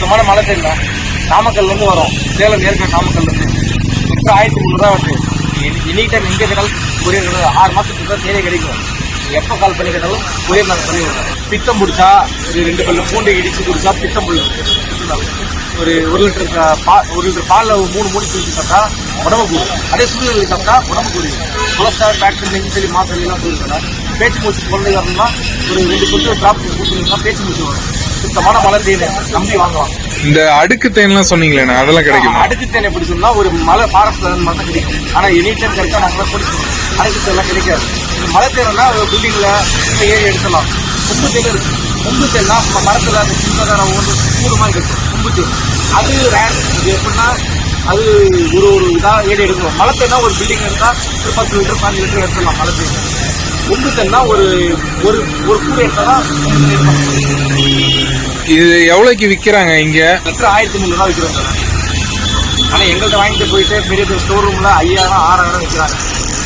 சுத்தமான மழை தெரியல. நாமக்கல்லேருந்து வரோம், சேலம் ஏற்காடு நாமக்கல்லேருந்து. இப்போ 1300 வருது. எனி டைம் எங்கே கேட்டாலும் கொரியர் 6 மாதத்துக்கு தான் தேவையே கிடைக்கும். எப்போ கால் பண்ணி கேட்டாலும் கொரியர் நாங்கள் பண்ணி விடுறோம். பித்தம் பிடிச்சா ஒரு 2 பல்லு பூண்டை இடித்து குடிச்சா பித்தம் பிடிக்கும். ஒரு 1 லிட்டர் பாலில் 3 மூடி குடிச்சு சாப்பிட்டா உடம்பு கூடும். அதே சூழ்நிலை சாப்பிட்டா உடம்பு கூடும். கொலஸ்ட்ரால் ஃபேக்டர் நெஞ்சு சளி மாத்திரைலாம் போயிருக்கா. பேச்சு மூச்சு குழந்தை வரணும்னா ஒரு 2 சொட்டு டிராப் பூசினா பேச்சு மூச்சு வரும். சுத்தமான மலை தேனை நம்பி வாங்கலாம். இந்த அடுக்கு தேன்லாம் சொன்னீங்களே, அதெல்லாம் கிடைக்கும். அடுக்கு தேனை பிடிச்சோம்னா ஒரு மலை ஃபாரஸ்ட்ல மட்டும் கிடைக்கும். ஆனால் எனி டைம் கிடைச்சா நாங்கள் பிடிச்சோம். அடுக்கு தேன்லாம் கிடைக்காது. மலை தேனா ஒரு பில்டிங்ல ஏறி எடுக்கலாம். கொம்பு தேன் இருக்கு. கொம்பு தேன்னா மரத்தில் அந்த சின்னதாக ஒன்று கூடு மாதிரி கிடைக்கும். கொம்பு தேன் அது ரேர். அது எப்படின்னா அது ஒரு இதாக ஏறி எடுக்கணும். மலை தேனா ஒரு பில்டிங் எடுத்தால் ஒரு 10 லிட்டர் 5 லிட்டர் எடுத்துடலாம். மலை தேன். கொம்பு தேன்னா ஒரு கூடு எடுத்தால் இது எவ்வளோக்கு விற்கிறாங்க இங்க? லிட்டர் 1300 விற்கிறாங்க. ஆனால் எங்கள்கிட்ட வாங்கிட்டு போயிட்டு பெரிய பெரிய ஸ்டோர் ரூமில் 5000 6000 விற்கிறாங்க.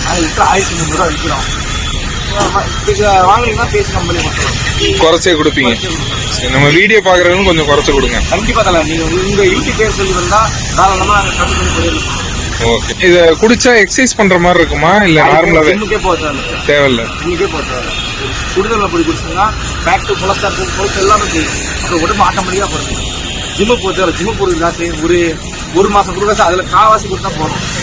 ஆனால் லிட்டர் 1300 விற்கிறோம். இதுக்கு வாங்கினீங்கன்னா பேசி கம்பெனி கொடுத்துருவோம். குறைச்சே கொடுப்பீங்க. நம்ம வீடியோ பார்க்குறவங்களும் கொஞ்சம் குறைச்சி கொடுங்க. கண்டிப்பாக தரலாம். நீங்கள் உங்கள் யூடியூப் பேர் சொல்லி வந்தால் தாராளமாக நாங்கள் கம்மி பண்ணி போயிடலாம். ஓகே. இதை குடிச்சா எக்ஸசைஸ் பண்ற மாதிரி இருக்குமா இல்ல நார்மலாவே? ஜிம்முக்கே போக தேவையில்லை. ஜிம்முக்கே போக தேவையில்லை. சுடுதலை பொடி குடிச்சிங்கன்னா ஃபேக்ட் கொலஸ்ட்ரால் பொருட்கள் எல்லாமே தெரியும். அப்புறம் உடம்பு ஆட்டோமேட்டிக்காக போடுது. ஜிம்மு போக தேவை. ஜிம்மு போடுறது ஜாஸ்தி. ஒரு மாதம் கொடுக்காசு அதில் காவாசி கொடுத்தா போதும்.